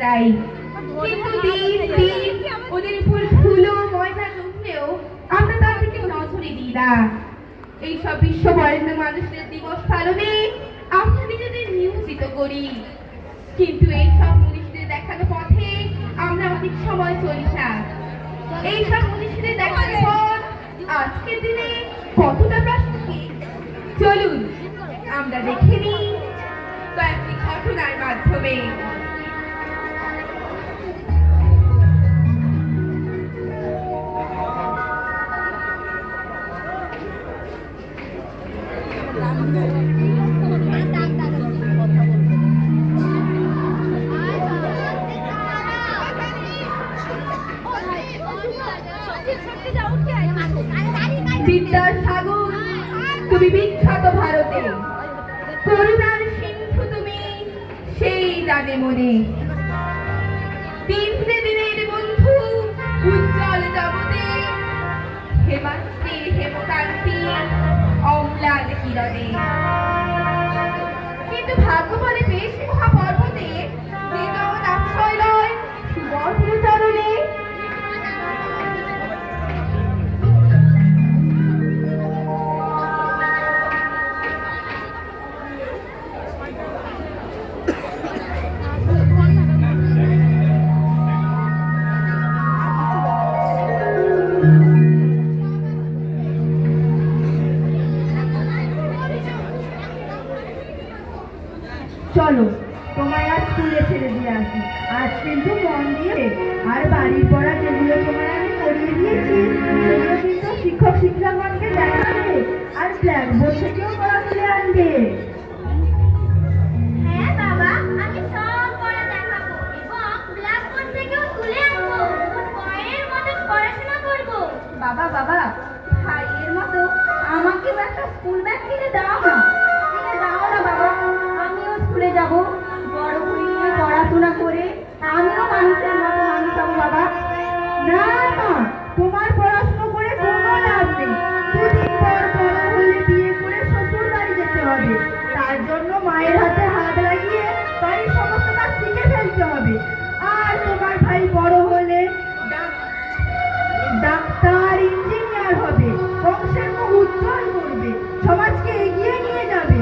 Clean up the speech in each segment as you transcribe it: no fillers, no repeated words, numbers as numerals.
যাই, কিন্তু দিন দিন ওদের উপর ধুলো ময়লা জমলেও আমরা তাদেরকে নজরে দিই না। এইসব বিশ্ব বরেণ্য মানুষদের দিবস পালনে আমরা নিজেদের নিয়োজিত করি, কিন্তু এইসব মনীষীদের দেখানো পথে আমরা অনেক সময় চলি না। এইসব মনীষীদের দেখানো পথ আজকের দিনে কতটা প্রাসঙ্গিক, চলুন আমরা দেখে নিই কয়েকটি ঘটনার মাধ্যমে। বিদ্যাসাগর তুমি বিখ্যাত ভারতে, করুণার সিন্ধু তুমি সেই জানে মনে। দিনে দিনের বন্ধু উজ্জ্বল জগতে, হেমান্তের হেমকান্তি অম্লান কিরণে। কিন্তু ভাগ্য বলে বেশ মহাপর্বতে যে যেমন আশ্রয় লয় সুবর্ণ চরণে। চলো তোমায় আজ স্কুলে ছেড়ে দিয়ে আসি। আজ কিন্তু মন দিয়ে আর বাড়ির পড়া যেগুলো তোমায় আমি করিয়ে দিয়েছি সেগুলো কিন্তু শিক্ষক শিক্ষকগণকে দেখাবে আর ব্ল্যাকবোর্ড থেকেও পড়া তুলে আনবে। হ্যাঁ বাবা, আমি সব পড়া দেখাবো এবং ব্ল্যাকবোর্ড থেকেও তুলে আনবো। পরের মতো পড়াশোনা করব। বাবা বাবা, ভাইয়ের মতো আমাকেও একটা স্কুল ব্যাগ কিনে দাও না, কিনে দাও না বাবা। আমিও স্কুলে যাব, বড় হয়ে পড়াশোনা করে আমিও মানুষের মতো মানুষ হবো বাবা। না মা, তোমার পড়াশোনা করে কোনো লাভ নেই। দুদিন পর বড় হলে বিয়ে করে শ্বশুর বাড়ি যেতে হবে। তার জন্য মায়ের হাতে হাত লাগিয়ে বাড়ির সমস্ত কাজ শিখে ফেলতে হবে। আর তোমার ভাই বড় হলে ডাক্তার ইঞ্জিনিয়ার হবে, বংশের মুখ উজ্জ্বল করবে, সমাজকে এগিয়ে নিয়ে যাবে।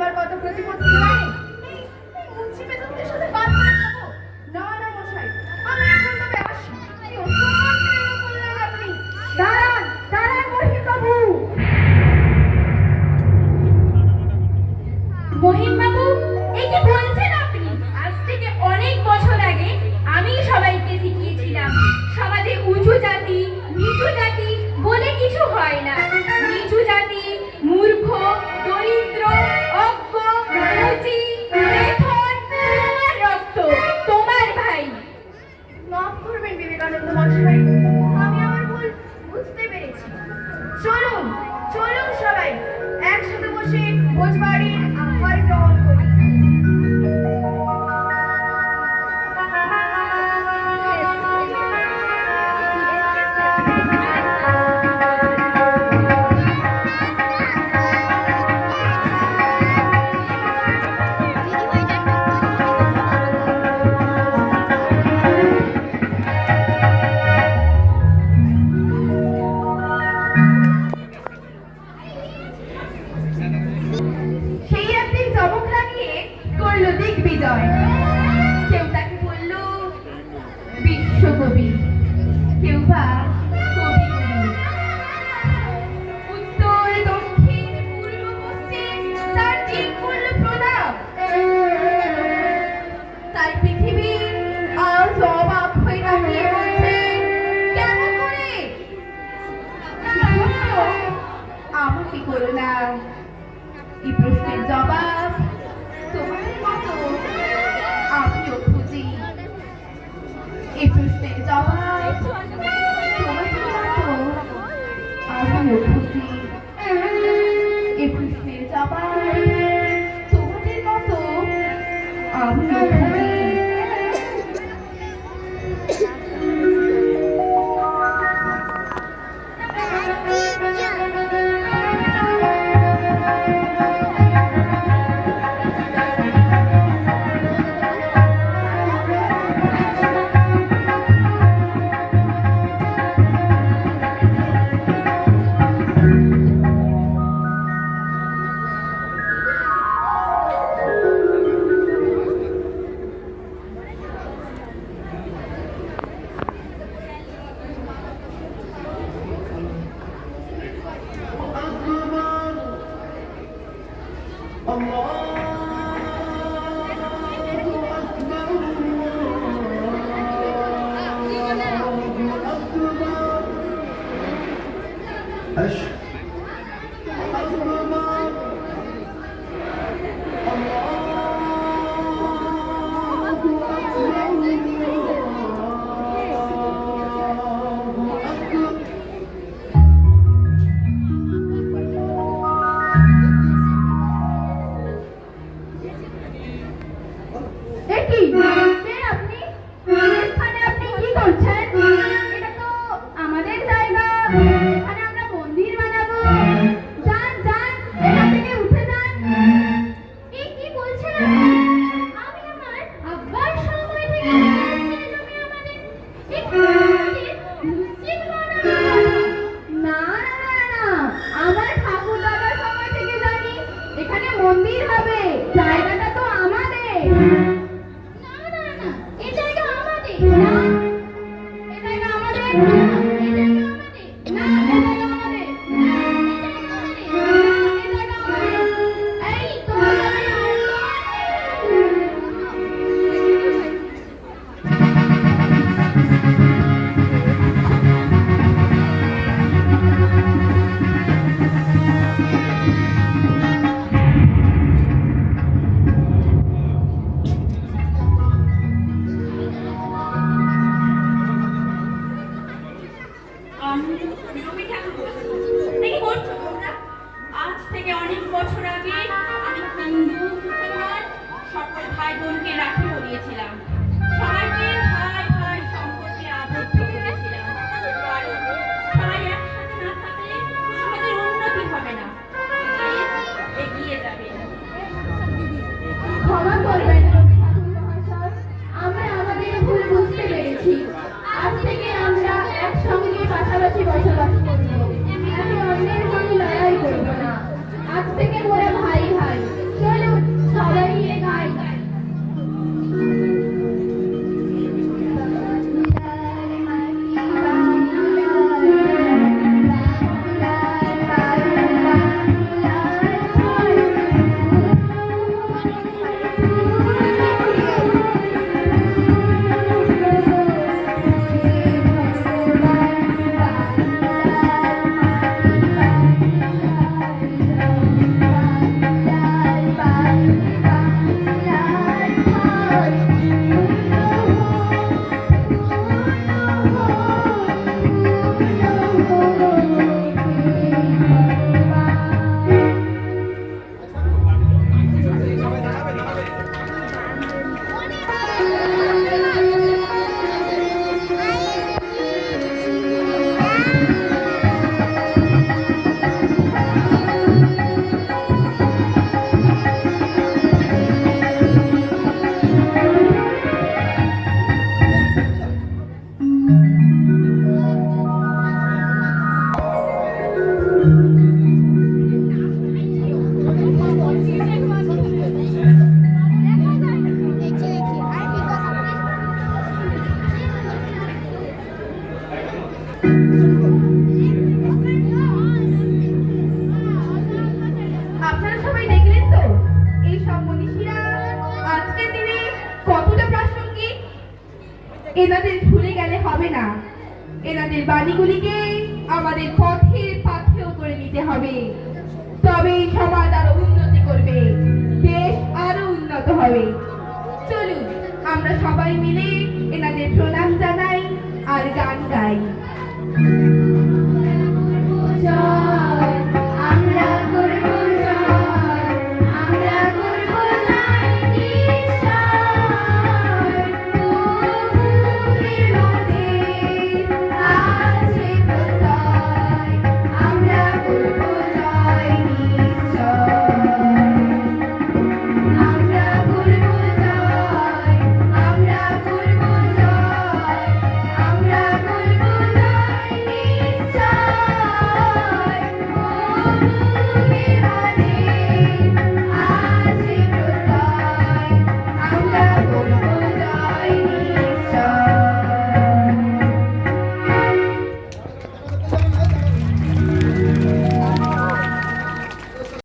আমার কত প্রতিপত্তি জানেন? এই মুন্সি বেগমদের সাথে বাদ করে খাবো? না না মশাই, আমি এখন তবে আসি। কি অসম্মান প্রেম করলেন আপনি! দাঁড়ান দাঁড়ান মহিমবাবু। মহিমবাবু, এই কি বলছেন আপনি? আজ থেকে অনেক বছর আগে আমি সবাইকে শিখিয়েছিলাম সমাজে উঁচু জাতি নিচু জাতি বলে কিছু হয় না। নিচু জাতি মূর্খ, দরিদ্র, অজ্ঞ, রুচি, বেথর, তোমার রক্ত, তোমার ভাই। মাফ করবেন বিবেকানন্দ মশাই, আমি আমার ভুল বুঝতে পেরেছি। চলুন চলুন সবাই একসাথে বসে ভোজবাড়ির আহার গ্রহণ করি। সেই একদিন চমক লাগিয়ে করলো দিগ্বিজয়। কেউ তাকে বলল বিশ্বকবি, কেউ বা কবিগুরু। উত্তর দক্ষিণ পূর্ব পশ্চিম তার দিক করল প্রণাম। তাই পৃথিবী আজ অবাক হয়ে তাকিয়ে বলছে, কেমন করে? আমাকে করো না। এই প্রশ্নের জবাব তোমাদের মতো আমিও খুঁজি। এই প্রশ্নের জবাব তোমাদের মতো আমিও খুঁজি। এই প্রশ্নের জবাব তোমাদের মতো আমিও খুঁজি। এনাদের ভুলে গেলে হবে না। এনাদের বাণীগুলিকে আমাদের পথের পাথেয় করে নিতে হবে। তবেই সমাজ আরো উন্নতি করবে, দেশ আরো উন্নত হবে। চলুন আমরা সবাই মিলে এনাদের প্রণাম জানাই আর গান গাই।